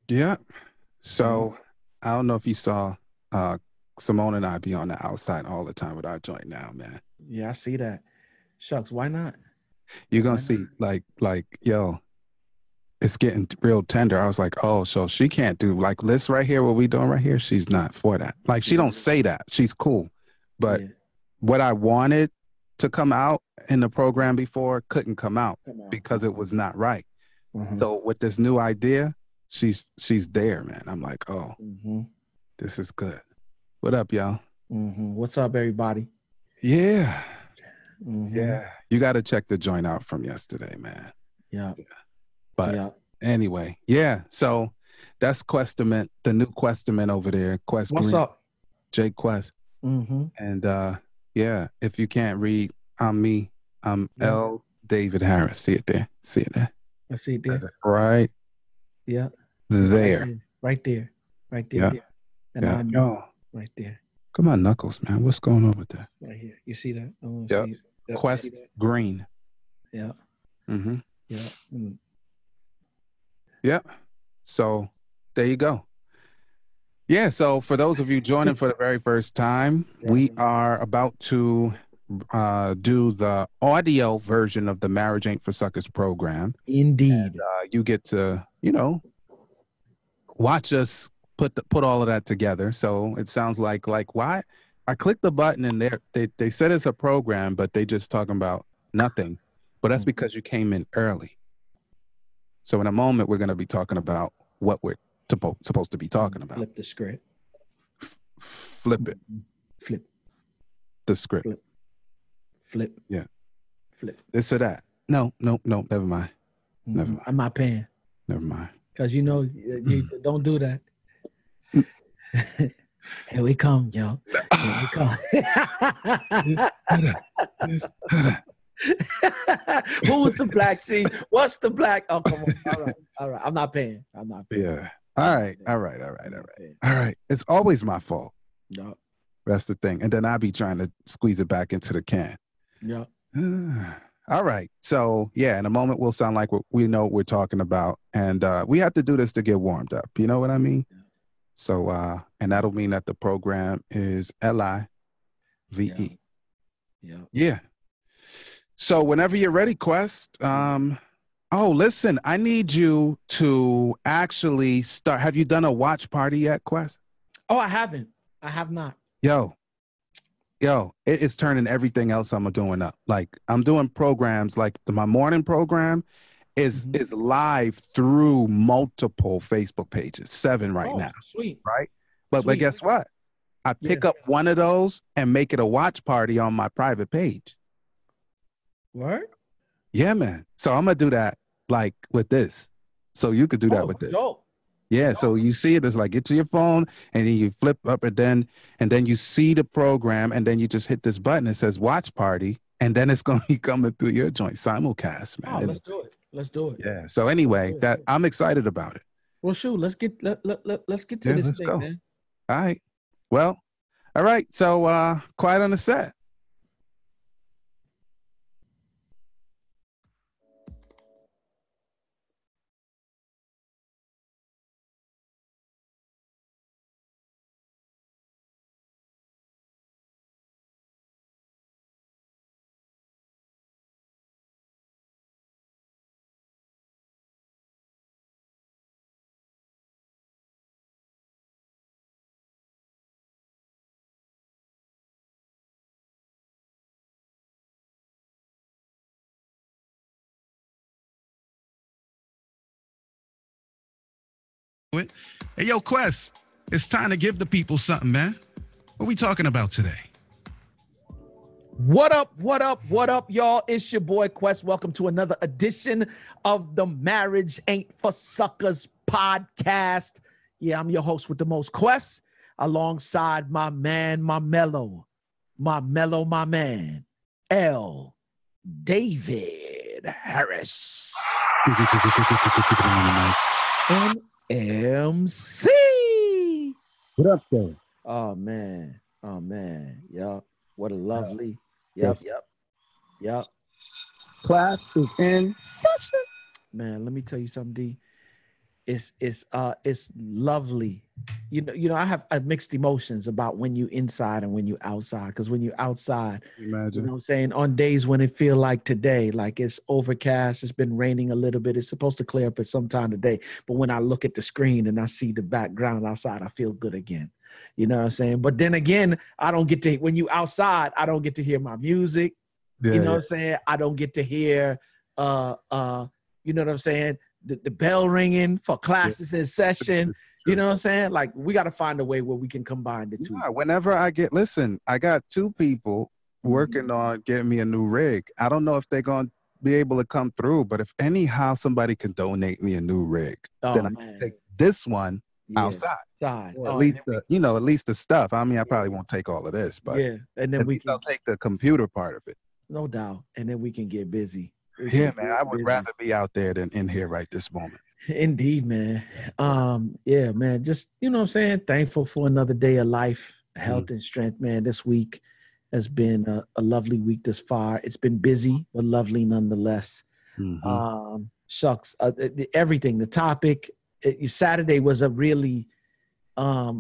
Yeah. So I don't know if you saw uh Simone and I be on the outside all the time with our joint now, man. Yeah, I see that. Shucks, why not? You're gonna Why see not? yo, it's getting real tender. I was like, oh, so she can't do like this right here, what we doing right here. She's not for that. Like she Yeah, don't say that. She's cool. But yeah. what I wanted to come out in the program before couldn't come out Come on. because it was not right. Mm-hmm. So with this new idea, she's there, man. I'm like, oh, Mm-hmm. this is good. What up, y'all? Mm-hmm. What's up, everybody? Yeah. Mm-hmm. Yeah. You got to check the joint out from yesterday, man. Yeah. But Yeah. anyway, yeah. So that's Questament, the new Questament over there. Quest What's Green, up? Jay Quest. Mm-hmm. And yeah, if you can't read, I'm me. I'm Yeah. L. David Harris. See it there. See it there. I see it there. Says it right Yeah. there. Right there. Right there. Yeah. And Yeah. I'm Yo, right there. come on, Knuckles, man. What's going on with that? Right here. You see that? Oh, Yeah. see. Yep, Quest see that? Green. Yeah. Mm-hmm. Yeah. Mm. Yeah. So there you go. Yeah. So for those of you joining for the very first time, we are about to do the audio version of the Marriage Ain't for Suckers program. Indeed. And, you get to, watch us put all of that together. So it sounds like why I clicked the button and they said it's a program, but they just talking about nothing. But that's because you came in early. So in a moment, we're going to be talking about what we're supposed to be talking about. Flip the script. Flip it. Flip. The script. Flip. Yeah. Flip. This or that. No. Never mind. Never mind. I'm not paying. Never mind. Because you don't do that. Here we come, yo. Here we come. Who's the black sheep? What's the black? Oh, come on. All right. I'm not paying. Yeah. All right. It's always my fault. No. That's the thing. And then I be trying to squeeze it back into the can. Yeah. All right. So yeah, in a moment we'll sound like we know what we're talking about. And we have to do this to get warmed up. You know what I mean? Yeah. So and that'll mean that the program is LIVE. Yeah. So whenever you're ready, Quest. Oh, listen, I need you to actually start. Have you done a watch party yet, Quest? Oh, I haven't. I have not. Yo, it is turning everything else I'm doing up. Like I'm doing programs like my morning program is live through multiple Facebook pages, 7 right now. Sweet. Right? But guess what? I pick up one of those and make it a watch party on my private page. What? Yeah, man. So I'm gonna do that like with this. So you could do that with this. Dope. Yeah, so you see it as like get to your phone and then you flip up and then you see the program and then you just hit this button. It says watch party and then it's going to be coming through your joint simulcast, man. Oh, let's do it. Yeah. So anyway, that I'm excited about it. Well, shoot, let's get to this thing, man. All right. Well, all right. So quiet on the set. Hey, yo, Quest, it's time to give the people something, man. What we talking about today? What up, y'all? It's your boy Quest. Welcome to another edition of the Marriage Ain't for Suckers podcast. Yeah, I'm your host with the most, Quest, alongside my man, my man, L. David Harris. And MC. What up, though? Oh man. Yep. What a lovely. Yep. Class is in session. Man, let me tell you something, D. it's lovely. I have mixed emotions about when you inside and when you outside. Because when you outside, Imagine. what I'm saying, on days when it feel like today, like it's overcast, it's been raining a little bit, it's supposed to clear up at some time today. But when I look at the screen and I see the background outside, I feel good again. You know what I'm saying? But then again, when you outside, I don't get to hear my music. Yeah, you know what I'm saying? I don't get to hear, you know what I'm saying? The bell ringing for classes in session. You know what I'm saying? Like, we got to find a way where we can combine the two. Yeah, whenever I got 2 people working on getting me a new rig. I don't know if they're going to be able to come through, but if anyhow somebody can donate me a new rig, then I can take this one outside. Or at least at least the stuff. I mean, I probably won't take all of this, but and then I'll take the computer part of it. No doubt. And then we can get busy. Man, I would rather be out there than in here right this moment. Indeed, man. Yeah, man. Just, you know what I'm saying? Thankful for another day of life, health and strength, man. This week has been a lovely week thus far. It's been busy, but lovely nonetheless. Shucks, everything, the topic. Saturday was a really a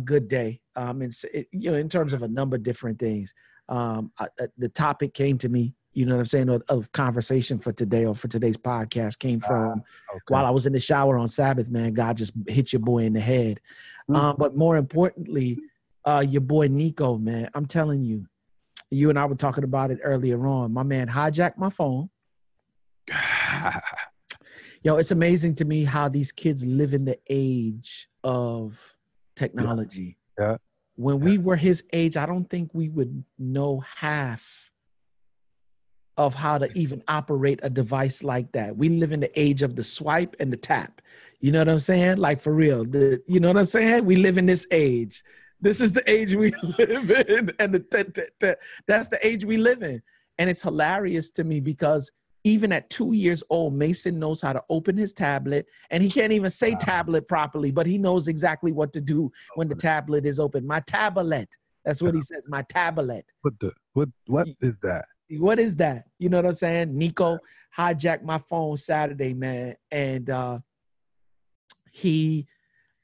good day. In terms of a number of different things. The topic came to me, you know what I'm saying, of conversation for today or for today's podcast came from while I was in the shower on Sabbath, man. God just hit your boy in the head. But more importantly, your boy Nico, man, I'm telling you, you and I were talking about it earlier on. My man hijacked my phone. It's amazing to me how these kids live in the age of technology. Yeah. When we were his age, I don't think we would know half of how to even operate a device like that. We live in the age of the swipe and the tap. You know what I'm saying? Like, for real. You know what I'm saying? We live in this age. This is the age we live in. And that's the age we live in. And it's hilarious to me because even at 2 years old, Mason knows how to open his tablet, and he can't even say tablet properly, but he knows exactly what to do when the tablet is open. My tablet. That's what he says. My tablet. What is that? What is that? You know what I'm saying? Nico hijacked my phone Saturday, man, and he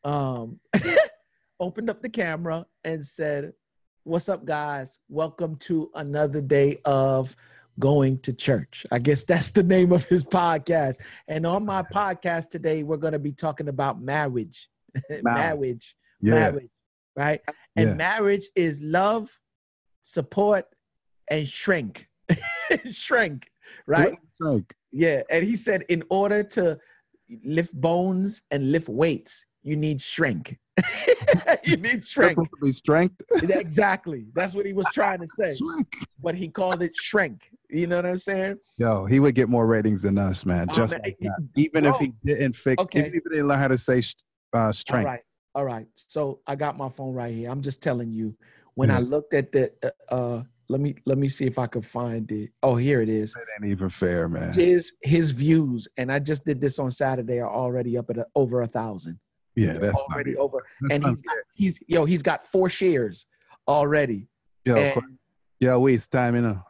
opened up the camera and said, "What's up, guys? Welcome to another day of Going to Church." I guess that's the name of his podcast. And on my podcast today, we're going to be talking about marriage. Marriage, right? And marriage is love, support, and shrink. Shrink, right? Shrink. Yeah. And he said, in order to lift bones and lift weights, you need shrink. You need strength. Supposed to be strength. Exactly. That's what he was trying to say. But he called it shrink. You know what I'm saying? Yo, he would get more ratings than us, man. Just like that. Even if he didn't fix, even if he didn't learn how to say strength. All right. So I got my phone right here. I'm just telling you, when I looked at the, let me see if I could find it. Oh, here it is. It ain't even fair, man. His views, and I just did this on Saturday, are already up at over 1,000. Yeah, that's already over. And he's got 4 shares already. It's time, you know.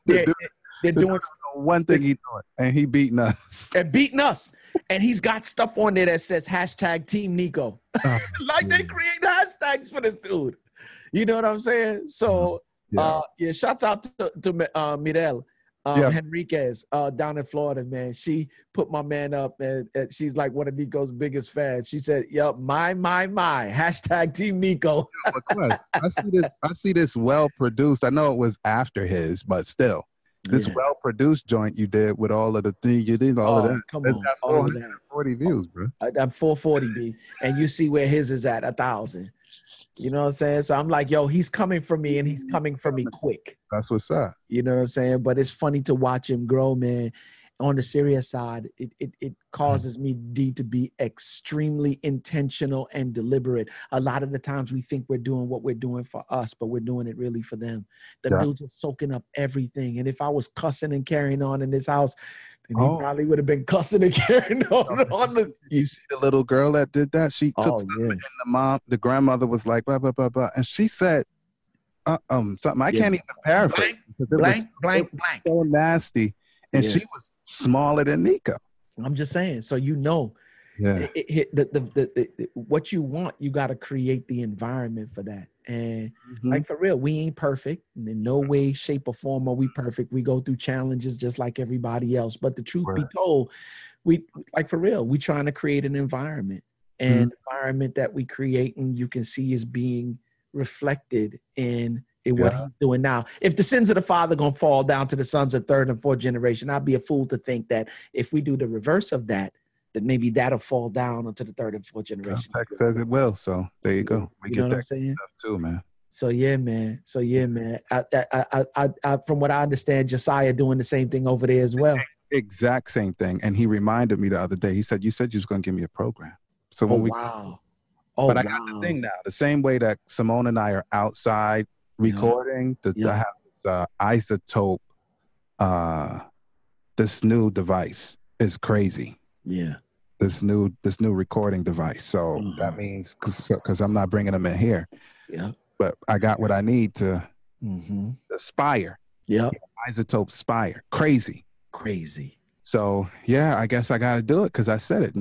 They're doing one thing he's doing, and he beating us. And he's got stuff on there that says hashtag Team Nico. They create hashtags for this dude. You know what I'm saying? So shouts out to Mirel. Henriquez down in Florida, man. She put my man up, and she's like one of Nico's biggest fans. She said, "Yep, my hashtag Team Nico." I see this well produced. I know it was after his, but still, this well produced joint you did with all of the things you did, all of that. Come on, got 440 views, bro. I'm 440, B, and you see where his is at 1,000. You know what I'm saying? So I'm like, yo, he's coming for me, and he's coming for me quick. That's what's up. You know what I'm saying? But it's funny to watch him grow, man. On the serious side, it causes me, D, to be extremely intentional and deliberate. A lot of the times we think we're doing what we're doing for us, but we're doing it really for them. The dudes are soaking up everything. And if I was cussing and carrying on in this house, then he probably would have been cussing and carrying on. You see the little girl that did that? She took something, and the grandmother was like, blah, blah, blah, blah. And she said, something. I can't even paraphrase. Blank. So nasty. And she was smaller than Nico. I'm just saying. So, you know, Yeah. what you want, you got to create the environment for that. And Mm-hmm. like, for real, we ain't perfect. In no way, shape, or form are we perfect. We go through challenges just like everybody else. But the truth be told, we, like, for real, we trying to create an environment, and environment that we create and you can see is being reflected in what he's doing now. If the sins of the father gonna fall down to the sons of third and fourth generation, I'd be a fool to think that if we do the reverse of that, that maybe that'll fall down onto the third and fourth generation. Text says it will, so there you go. We you get know what that I'm saying? stuff too, man. So yeah, man. So yeah, man. I from what I understand, Josiah doing the same thing over there as well. Exact same thing. And he reminded me the other day. He said, "You said you was gonna give me a program." So when but I got the thing now. The same way that Simone and I are outside recording, I have this isotope. This new device is crazy. Yeah. This new recording device. So that means because I'm not bringing them in here. Yeah. But I got what I need to aspire. Yeah. Isotope Spire. Crazy. So yeah, I guess I got to do it because I said it.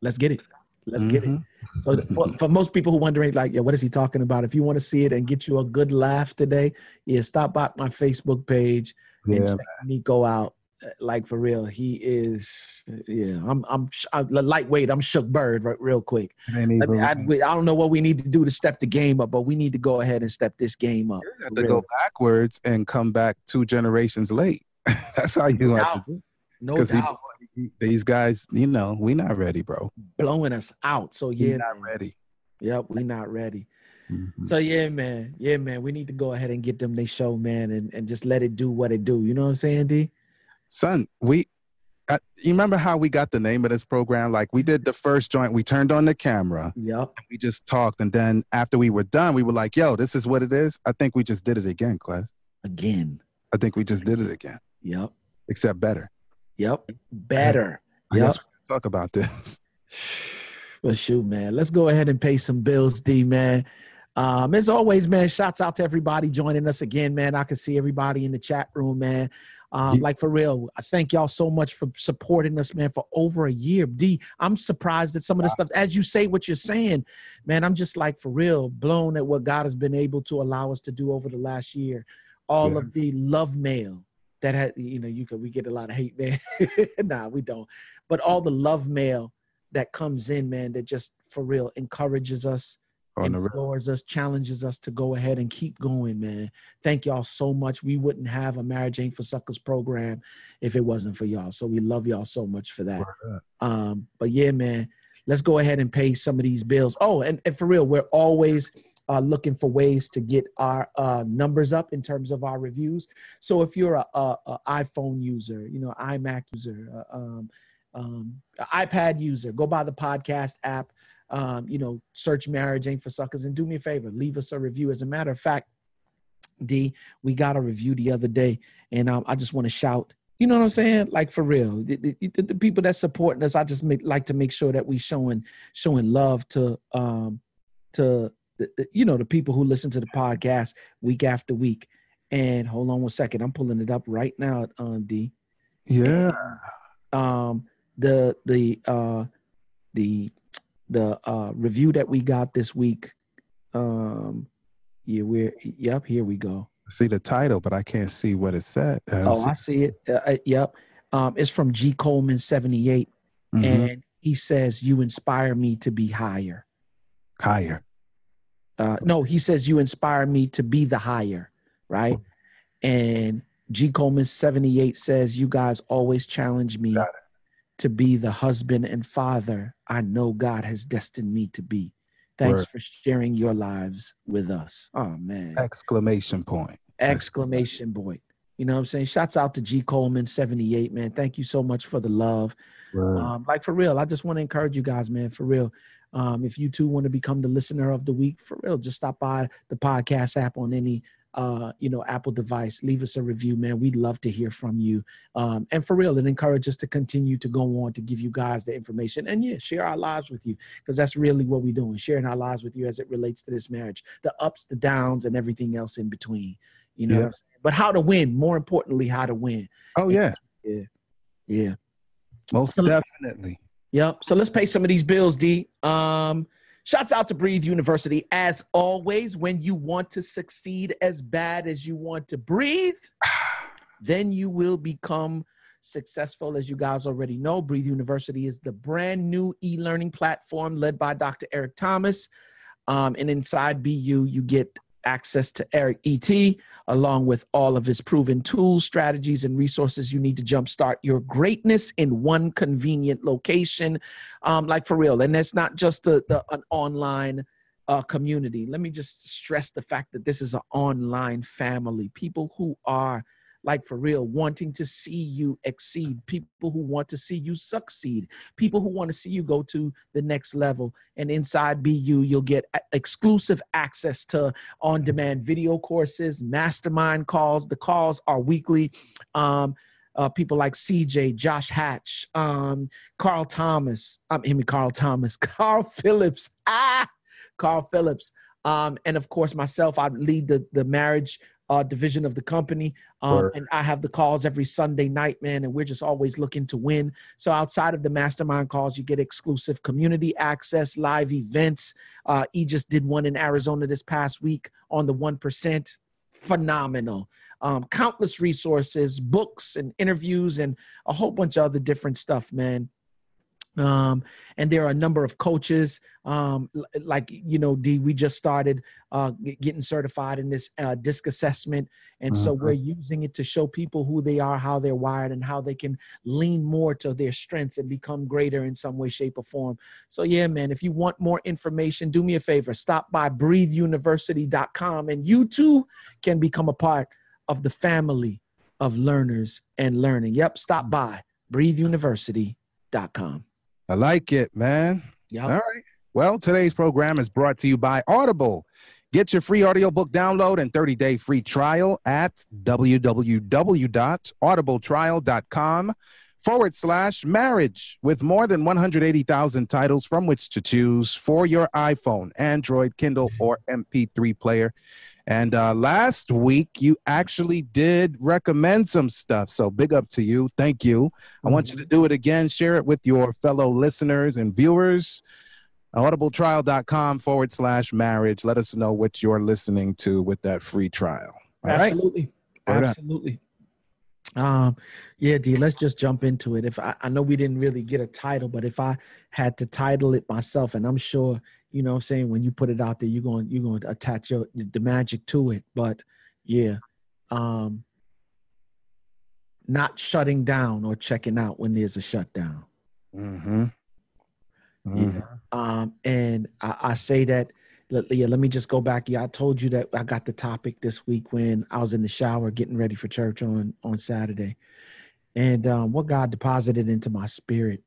Let's get it. Let's get it. So for most people who are wondering, like, what is he talking about? If you want to see it and get you a good laugh today, stop by my Facebook page and check Nico out. Like, for real, he is. I'm lightweight. I'm shook bird real quick. I don't know what we need to do to step the game up, but we need to go ahead and step this game up. You have to go backwards and come back 2 generations late. That's how you have to do. No doubt. These guys, we not ready, bro. Blowing us out. So we're not ready. Yep, we not ready. So yeah, man. We need to go ahead and get them their show, man, and just let it do what it do. You know what I'm saying, D? Son, you remember how we got the name of this program? Like, we did the first joint, we turned on the camera. Yep. We just talked, and then after we were done, we were like, yo, this is what it is. I think we just did it again, Quest. Again. I think we just did it again. Yep. Except better. Yep. Better. I guess we can talk about this. Well, shoot, man. Let's go ahead and pay some bills, D, man. As always, man, shouts out to everybody joining us again, man. I can see everybody in the chat room, man. Like, for real, I thank y'all so much for supporting us, man, for over a year. D, I'm surprised at some of the stuff. As you say what you're saying, man, I'm just, like, for real, blown at what God has been able to allow us to do over the last year. All of the love mail that had, we get a lot of hate, man. Nah, we don't. But all the love mail that comes in, man, that just, for real, encourages us, implores us, challenges us to go ahead and keep going, man. Thank y'all so much. We wouldn't have a Marriage Ain't for Suckers program if it wasn't for y'all. So we love y'all so much for that. But yeah, man, let's go ahead and pay some of these bills. Oh, and for real, we're always looking for ways to get our numbers up in terms of our reviews. So if you're a iPhone user, iMac user, iPad user, go by the podcast app. Search Marriage Ain't for Suckers and do me a favor, leave us a review. As a matter of fact, D, we got a review the other day, and I just want to shout, you know what I'm saying? Like, for real, the people that supporting us, I just like to make sure that we showing love to the people who listen to the podcast week after week. And hold on one second, I'm pulling it up right now, D. Yeah. And, the review that we got this week. Here we go. I see the title, but I can't see what it said. I see it. Yep. It's from G. Coleman 78. And he says, "You inspire me to be higher." Higher. No, he says, "You inspire me to be the higher," right? And G. Coleman 78 says, "You guys always challenge me to be the husband and father I know God has destined me to be. Thanks for sharing your lives with us." Oh, man. Exclamation point. Exclamation point. You know what I'm saying? Shouts out to G. Coleman 78, man. Thank you so much for the love. Like, for real, I just want to encourage you guys, man, for real. If you too want to become the listener of the week, for real, just stop by the podcast app on any Apple device. Leave us a review, man. We'd love to hear from you. And for real, it encourages us to continue to go on to give you guys the information and share our lives with you, because that's really what we're doing, sharing our lives with you as it relates to this marriage, the ups, the downs, and everything else in between. You know what I'm saying? But how to win, more importantly, how to win. Oh, yeah. Yeah. Most So, definitely. yep. So let's pay some of these bills, D. Shouts out to Breathe University. As always, when you want to succeed as bad as you want to breathe, then you will become successful. As you guys already know, Breathe University is the brand new e-learning platform led by Dr. Eric Thomas. And inside BU, you get access to Eric ET, along with all of his proven tools, strategies, and resources you need to jumpstart your greatness in one convenient location, like for real. And that's not just an online community. Let me just stress the fact that this is an online family. People who are like for real, wanting to see you exceed, people who want to see you succeed, people who want to see you go to the next level. And inside BU, you'll get exclusive access to on-demand video courses, mastermind calls. The calls are weekly. People like CJ, Josh Hatch, Carl Phillips, Carl Phillips. And of course, myself, I lead the marriage division of the company. And I have the calls every Sunday night, man, and we're just always looking to win. So outside of the mastermind calls, you get exclusive community access, live events. E just did one in Arizona this past week on the 1%. Phenomenal. Countless resources, books and interviews, and a whole bunch of other different stuff, man. And there are a number of coaches, like, you know, D, we just started getting certified in this DISC assessment. And so we're using it to show people who they are, how they're wired, and how they can lean more to their strengths and become greater in some way, shape, or form. So yeah, man, if you want more information, do me a favor, stop by breatheuniversity.com, and you too can become a part of the family of learners and learning. Yep, stop by breatheuniversity.com. I like it, man. Yep. All right. Well, today's program is brought to you by Audible. Get your free audiobook download and 30-day free trial at www.audibletrial.com/marriage, with more than 180,000 titles from which to choose for your iPhone, Android, Kindle, or MP3 player. And last week, you actually did recommend some stuff. So big up to you. Thank you. I want you to do it again. Share it with your fellow listeners and viewers. audibletrial.com/marriage. Let us know what you're listening to with that free trial. All Absolutely. Right? Absolutely. Yeah, D, let's just jump into it. If I know we didn't really get a title, but if I had to title it myself, and I'm sure, you know what I'm saying, when you put it out there, you're going to attach the magic to it. But yeah, not shutting down or checking out when there's a shutdown. Yeah. And I say that, yeah, let me just go back. Yeah, I told you that I got the topic this week when I was in the shower getting ready for church on Saturday. And what God deposited into my spirit,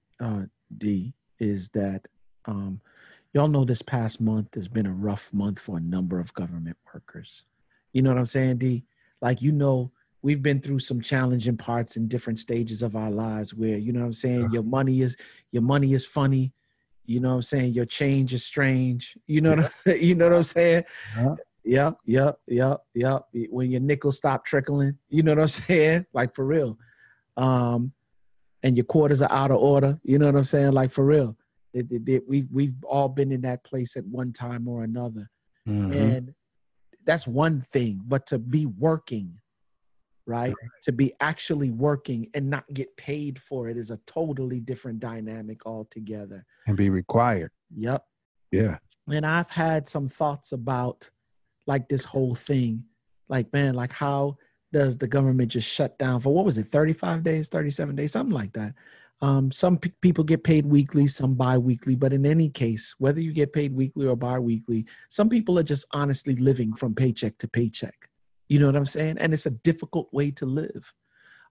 D, is that y'all know this past month has been a rough month for a number of government workers. You know what I'm saying, D? Like, you know, we've been through some challenging parts in different stages of our lives where, you know what I'm saying, your money is funny. You know what I'm saying? Your change is strange. You know what I'm saying? Yep. When your nickels stop trickling, you know what I'm saying? Like for real. And your quarters are out of order. You know what I'm saying? Like for real. We've all been in that place at one time or another. And that's one thing. But to be working, right? To be actually working and not get paid for it is a totally different dynamic altogether. And be required. Yep. Yeah. And I've had some thoughts about like this whole thing. Like, man, like how does the government just shut down for, what was it, 35 days, 37 days, something like that. Some people get paid weekly, some bi-weekly, but in any case, whether you get paid weekly or bi-weekly, some people are just honestly living from paycheck to paycheck. You know what I'm saying? And it's a difficult way to live.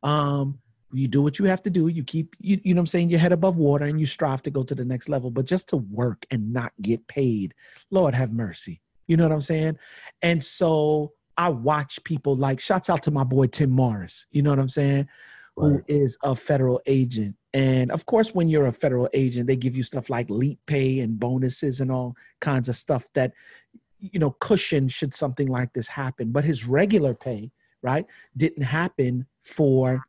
You do what you have to do. You keep, you know what I'm saying, your head above water and you strive to go to the next level. But just to work and not get paid, Lord have mercy. You know what I'm saying? And so I watch people like, shouts out to my boy Tim Morris, you know what I'm saying, who is a federal agent. And of course, when you're a federal agent, they give you stuff like leap pay and bonuses and all kinds of stuff that, you know, cushion should something like this happen. But his regular pay, right, didn't happen for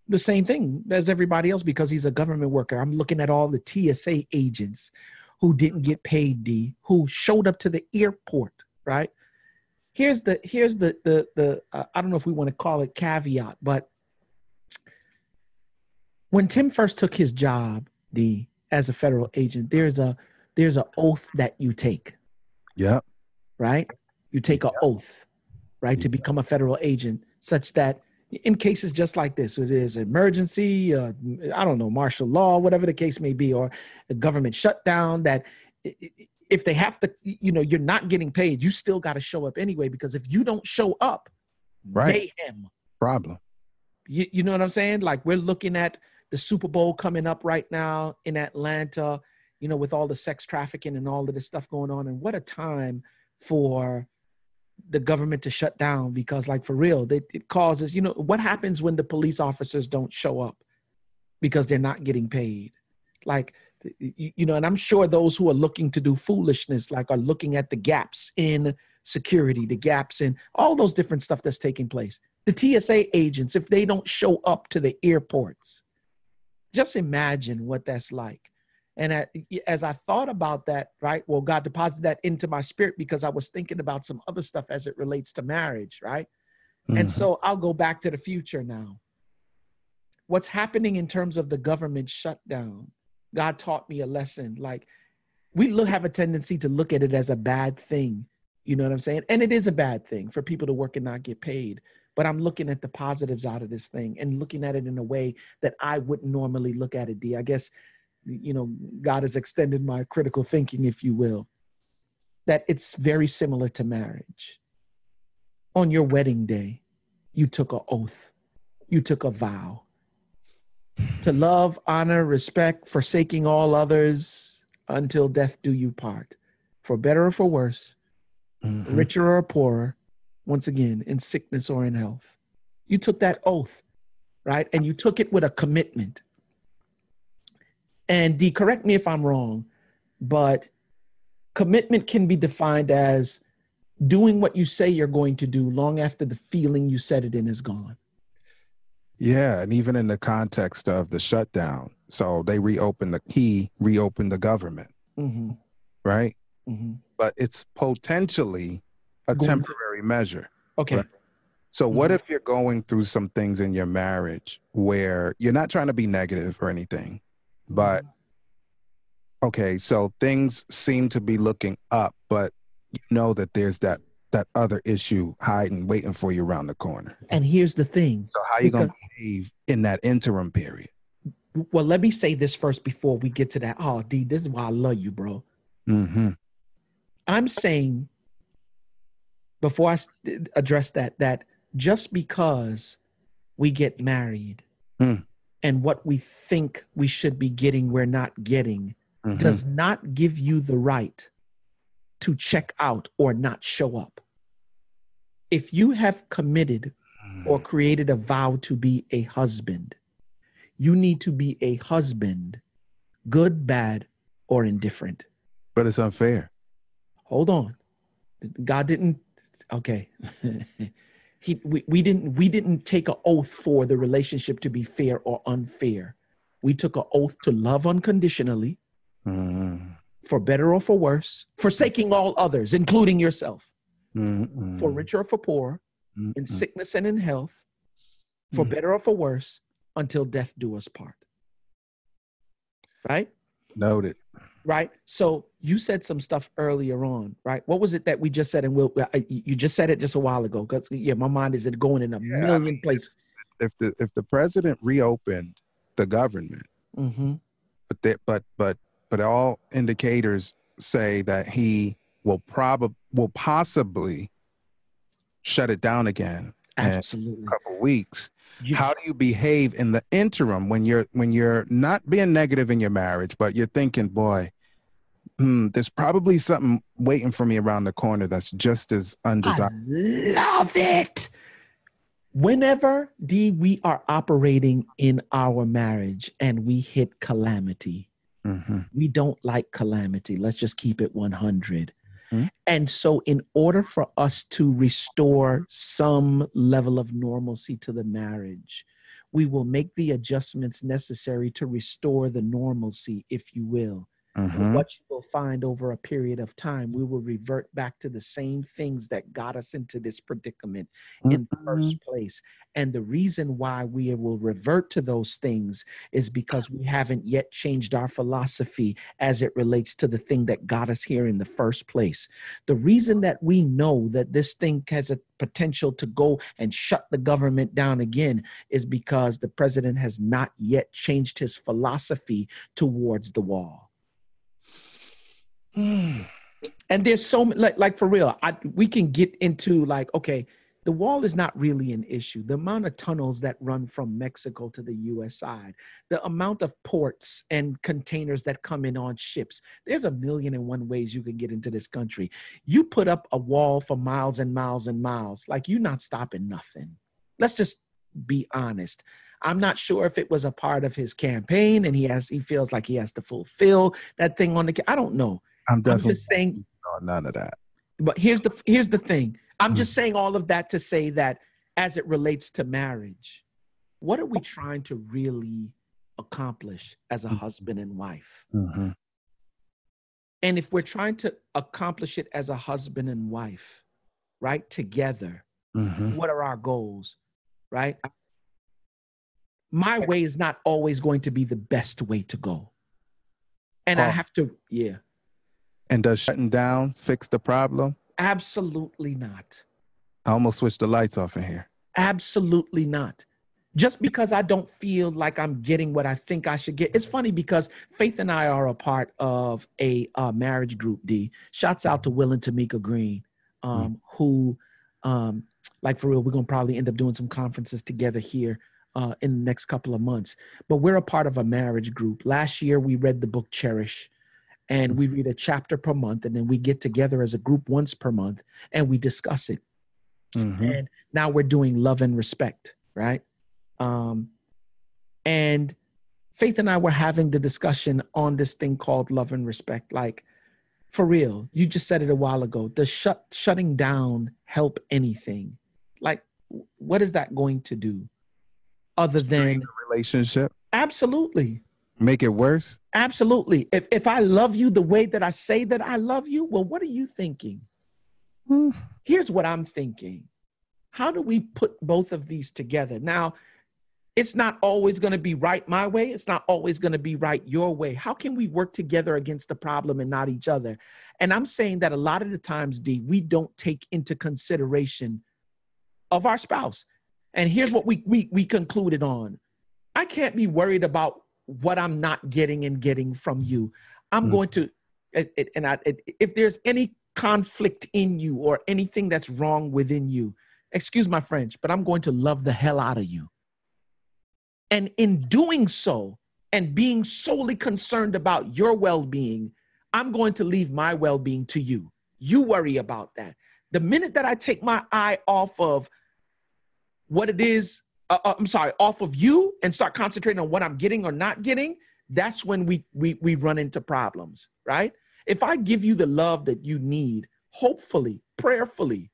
the same thing as everybody else because he's a government worker. I'm looking at all the TSA agents who didn't get paid, D, who showed up to the airport, right? Here's the I don't know if we want to call it caveat, but when Tim first took his job, D, as a federal agent, there's a oath that you take. Yep. Right? You take an oath, right, to become a federal agent, such that in cases just like this, it is emergency, I don't know, martial law, whatever the case may be, or a government shutdown, that if they have to, you're not getting paid, you still got to show up anyway, because if you don't show up, Right. mayhem. Problem. You know what I'm saying? Like, we're looking at the Super Bowl coming up right now in Atlanta, with all the sex trafficking and all of this stuff going on. And what a time for the government to shut down, because, like, for real, it causes, what happens when the police officers don't show up because they're not getting paid? Like, and I'm sure those who are looking to do foolishness, like, are looking at the gaps in security, the gaps in all those different stuff that's taking place. The TSA agents, if they don't show up to the airports, just imagine what that's like. And as I thought about that, right, well, God deposited that into my spirit because I was thinking about some other stuff as it relates to marriage, right? Mm-hmm. And so I'll go back to the future now. What's happening in terms of the government shutdown, God taught me a lesson. Like, we have a tendency to look at it as a bad thing. You know what I'm saying? And it is a bad thing for people to work and not get paid. But I'm looking at the positives out of this thing and looking at it in a way that I wouldn't normally look at it, D. I guess, God has extended my critical thinking, if you will, that it's very similar to marriage. On your wedding day, you took an oath. You took a vow to love, honor, respect, forsaking all others until death do you part, for better or for worse, richer or poorer, once again, in sickness or in health. You took that oath, right? And you took it with a commitment. And D, correct me if I'm wrong, but commitment can be defined as doing what you say you're going to do long after the feeling you said it in is gone. Yeah, and even in the context of the shutdown, so he reopened the government, right? Mm-hmm. But it's potentially a temporary measure. Okay. Right? So what if you're going through some things in your marriage where you're not trying to be negative or anything, but okay, so things seem to be looking up, but you know that there's that other issue hiding, waiting for you around the corner. And here's the thing. So how are you going to behave in that interim period? Well, let me say this first before we get to that. Oh, D, this is why I love you, bro. Mm-hmm. I'm saying, before I address that just because we get married and what we think we should be getting, we're not getting, does not give you the right to check out or not show up. If you have committed or created a vow to be a husband, you need to be a husband, good, bad, or indifferent. But it's unfair. Hold on. God didn't, okay. We didn't take an oath for the relationship to be fair or unfair. We took an oath to love unconditionally, for better or for worse, forsaking all others, including yourself, for richer or for poor, in sickness and in health, for better or for worse, until death do us part. Right? Noted. Right? So you said some stuff earlier on, right? What was it that we just said? And you just said it just a while ago. Because my mind is going in a million places. If the president reopened the government, but all indicators say that he will possibly shut it down again. Absolutely. In a couple of weeks. How do you behave in the interim when you're not being negative in your marriage, but you're thinking, boy, there's probably something waiting for me around the corner that's just as undesirable. I love it. Whenever, D, we are operating in our marriage and we hit calamity, we don't like calamity. Let's just keep it 100. And so in order for us to restore some level of normalcy to the marriage, We will make the adjustments necessary to restore the normalcy, if you will. But what you will find over a period of time, we will revert back to the same things that got us into this predicament in the first place. And the reason why we will revert to those things is because we haven't yet changed our philosophy as it relates to the thing that got us here in the first place. The reason that we know that this thing has a potential to go and shut the government down again is because the president has not yet changed his philosophy towards the wall. And there's so like for real, we can get into like, okay, the wall is not really an issue. The amount of tunnels that run from Mexico to the US side, the amount of ports and containers that come in on ships, there's a million and one ways you can get into this country. You put up a wall for miles and miles and miles, like you're not stopping nothing. Let's just be honest. I'm not sure if it was a part of his campaign and he feels like he has to fulfill that thing on I don't know. I'm just saying none of that. But here's the thing. I'm just saying all of that to say that as it relates to marriage, what are we trying to really accomplish as a husband and wife? And if we're trying to accomplish it as a husband and wife, right, together, what are our goals, right? My way is not always going to be the best way to go. And I have to, And does shutting down fix the problem? Absolutely not. I almost switched the lights off in here. Absolutely not. Just because I don't feel like I'm getting what I think I should get. It's funny because Faith and I are a part of a marriage group, D. Shouts out to Will and Tamika Green, who, like for real, we're going to probably end up doing some conferences together here in the next couple of months. But we're a part of a marriage group. Last year, we read the book Cherish. And we read a chapter per month, and then we get together as a group once per month, and we discuss it. And now we're doing Love and Respect, right? And Faith and I were having the discussion on this thing called Love and Respect. Like, for real, you just said it a while ago. Does shutting down help anything? Like, what is that going to do other than a relationship? Absolutely. Make it worse? Absolutely. If I love you the way that I say that I love you, well, what are you thinking? Here's what I'm thinking. How do we put both of these together? Now, it's not always going to be right my way. It's not always going to be right your way. How can we work together against the problem and not each other? And I'm saying that a lot of the times, D, we don't take into consideration of our spouse. And here's what we concluded on. I can't be worried about what I'm not getting from you. I'm going to, if there's any conflict in you or anything that's wrong within you, excuse my French, but I'm going to love the hell out of you. And in doing so, and being solely concerned about your well-being, I'm going to leave my well-being to you. You worry about that. The minute that I take my eye off of what it is, off of you and start concentrating on what I'm getting or not getting, that's when we run into problems, right? If I give you the love that you need, hopefully, prayerfully,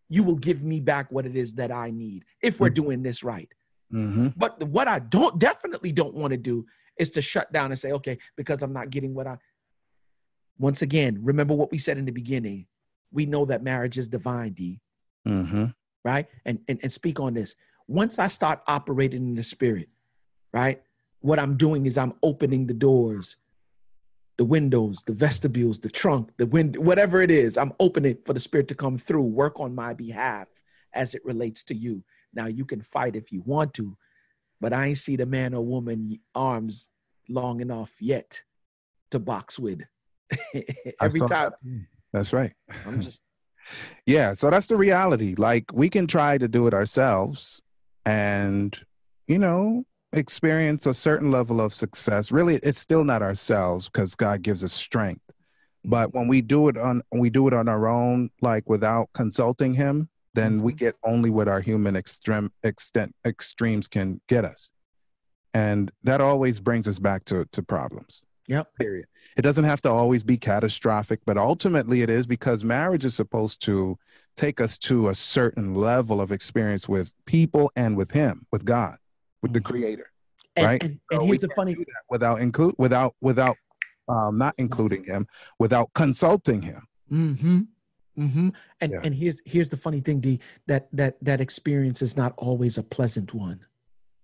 you will give me back what it is that I need if we're doing this right. But what I definitely don't want to do is to shut down and say, okay, because I'm not getting once again, remember what we said in the beginning. We know that marriage is divine, D. Right? And speak on this. Once I start operating in the spirit, right, what I'm doing is I'm opening the doors, the windows, the vestibules, the trunk, the window, whatever it is, I'm opening for the spirit to come through, work on my behalf as it relates to you. Now, you can fight if you want to, but I ain't see the man or woman arms long enough yet to box with. Every time. That's right. I'm just. Yeah, so that's the reality. Like, we can try to do it ourselves and, experience a certain level of success. Really, it's still not ourselves because God gives us strength. But when we do it on our own, like without consulting him, then we get only what our human extremes can get us. And that always brings us back to problems. Yep. Period. It doesn't have to always be catastrophic, but ultimately it is, because marriage is supposed to take us to a certain level of experience with people and with him, with God. with the Creator, and, right? And So here's the funny do that without not including him, without consulting him. And here's the funny thing, D, that experience is not always a pleasant one.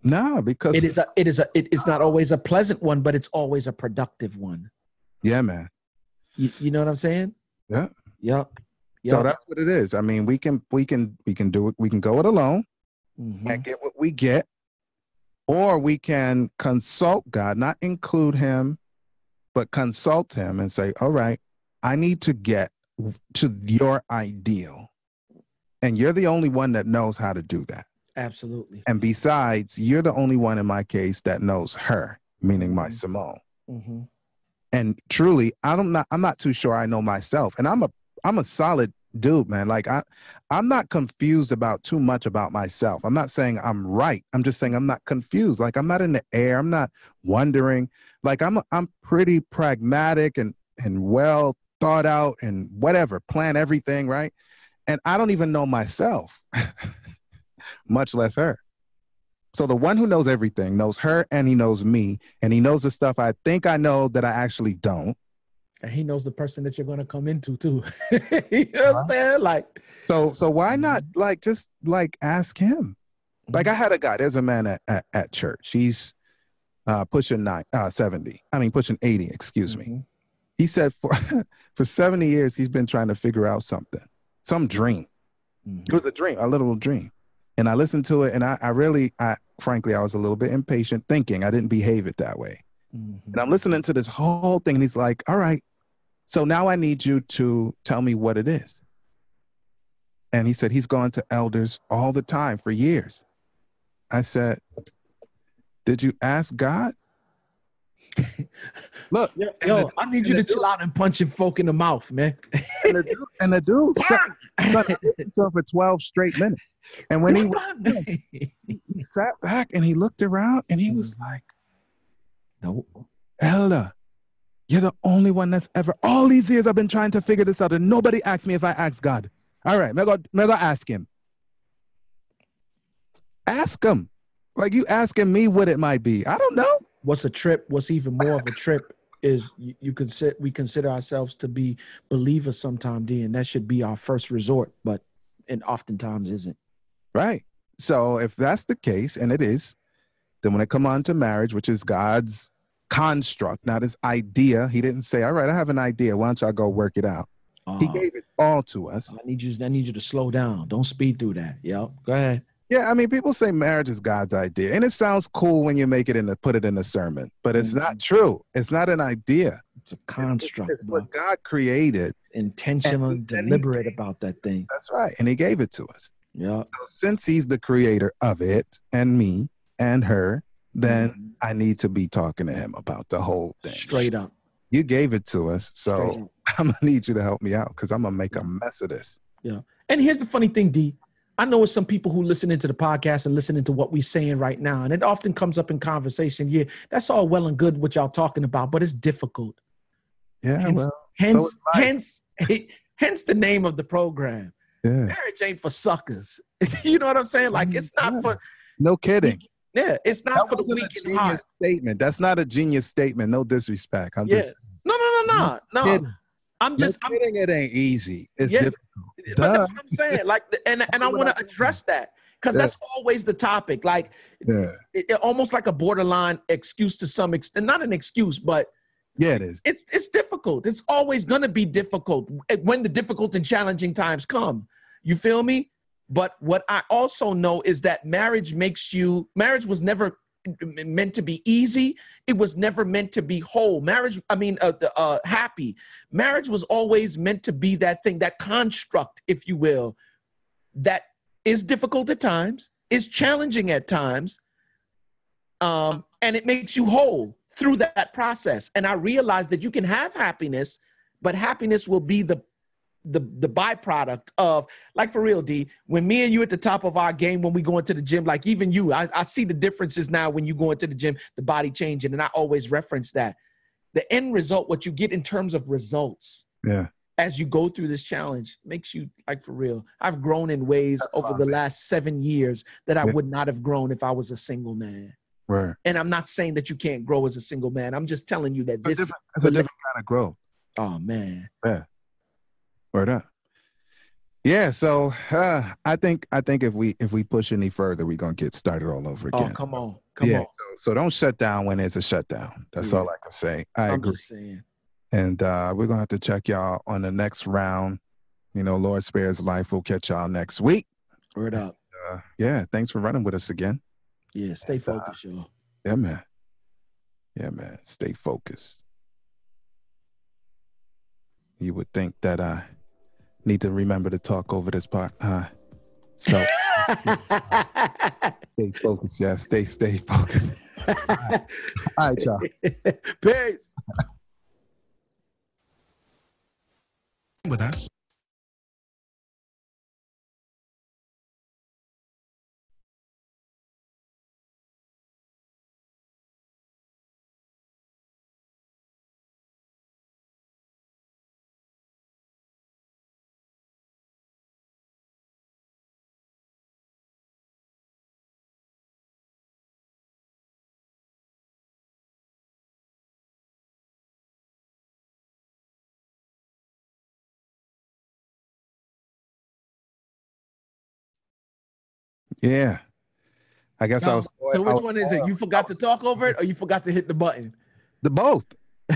No, because it is not always a pleasant one, but it's always a productive one. Yeah, man. You know what I'm saying? Yeah. Yep. So that's what it is. I mean, we can do it. We can go it alone and get what we get, or we can consult God, not include him, but consult him and say, all right, I need to get to your ideal. And you're the only one that knows how to do that. Absolutely. And besides, you're the only one in my case that knows her, meaning my Simone. And truly, I'm not too sure I know myself. And I'm a solid dude, man. Like I'm not confused about too much about myself. I'm not saying I'm right. I'm just saying I'm not confused. Like I'm not in the air. I'm not wondering. Like I'm pretty pragmatic and well thought out and whatever, plan everything, right? And I don't even know myself, much less her. So the one who knows everything knows her, and he knows me, and he knows the stuff I think I know that I actually don't. And he knows the person that you're going to come into too. You know what I'm saying? Like, so why not just ask him? Like I had a guy, there's a man at church. He's pushing 70. I mean, pushing 80, excuse me. He said for 70 years, he's been trying to figure out something, some dream. It was a dream, a literal dream. And I listened to it, and frankly, I was a little bit impatient thinking I didn't behave it that way. And I'm listening to this whole thing, and he's like, all right, so now I need you to tell me what it is. And he said he's gone to elders all the time for years. I said, did you ask God? Look, yo, I need you to chill out and punch your folk in the mouth, man. and the dude sat for 12 straight minutes. And when he sat back and he looked around and he was like, no, Elder, you're the only one that's ever, all these years I've been trying to figure this out and nobody asked me if I asked God. All right, I'm gonna ask him. Ask him. Like you asking me what it might be. I don't know. What's even more of a trip is we consider ourselves to be believers sometimes, D, and that should be our first resort, and oftentimes isn't. Right. So if that's the case, and it is, then when it come on to marriage, which is God's construct, not his idea, he didn't say, all right, I have an idea. Why don't y'all go work it out? He gave it all to us. I need you to slow down. Don't speed through that. Yep. Go ahead. Yeah, I mean, people say marriage is God's idea, and it sounds cool when you put it in a sermon, but it's not true. It's not an idea. It's a construct. It's what God created. Intentional and deliberate about that thing. That's right, and he gave it to us. Yeah. So since he's the creator of it, and me, and her, then I need to be talking to him about the whole thing. Straight up. You gave it to us, so I'm going to need you to help me out because I'm going to make a mess of this. Yeah. And here's the funny thing, D. I know it's some people who listen into the podcast and listening to what we're saying right now, and it often comes up in conversation. Yeah, that's all well and good what y'all talking about, but it's difficult. Yeah, hence the name of the program. Yeah. Marriage ain't for suckers. You know what I'm saying? Like it's not for. No kidding. Yeah, it's not for the weak in heart. Statement. That's not a genius statement. No disrespect. I'm just. No. I'm kidding. It ain't easy. It's difficult. But that's what I'm saying. Like, and I want to address that because that's always the topic. Like, it almost like a borderline excuse to some extent. Not an excuse, but it is. It's difficult. It's always going to be difficult when the difficult and challenging times come. You feel me? But what I also know is that marriage was never meant to be easy. It was never meant to be whole. Happy. Marriage was always meant to be that thing, that construct, if you will, that is difficult at times, is challenging at times, and it makes you whole through that process. And I realized that you can have happiness, but happiness will be the byproduct of, like, for real, D, when me and you at the top of our game, when we go into the gym, like even you, I see the differences now when you go into the gym, the body changing. And I always reference that. The end result, what you get in terms of results. Yeah. as you go through this challenge, makes you, like, for real. I've grown in ways over the last 7 years that I would not have grown if I was a single man. Right. And I'm not saying that you can't grow as a single man. I'm just telling you that it's a different kind of growth. Oh man. Yeah. Word up. Yeah, so I think if we push any further, we're gonna get started all over again. Oh, come on. So don't shut down when there's a shutdown. That's all I can say. I agree. Just saying. And we're gonna have to check y'all on the next round. You know, Lord spares life. We'll catch y'all next week. Word up. Yeah, thanks for running with us again. Yeah, stay focused, y'all. Yeah, man. Yeah, man. Stay focused. You would think that I need to remember to talk over this part. So stay focused, yeah. Stay focused. All right, y'all. Peace. With us. Yeah. I guess I was. So which one is it? You forgot to talk over it, or you forgot to hit the button? The both.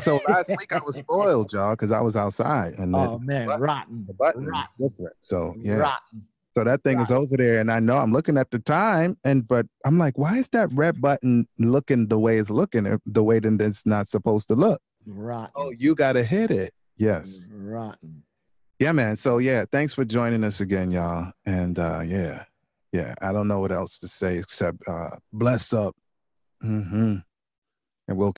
So last week I was spoiled, y'all, because I was outside. And rotten. The button was different. So yeah. Rotten. So that thing is over there, and I know I'm looking at the time, but I'm like, why is that red button looking the way it's looking, the way that it's not supposed to look? Rotten. Oh, you gotta hit it. Yes. Rotten. Yeah, man. So yeah, thanks for joining us again, y'all. And yeah, I don't know what else to say except bless up. And we'll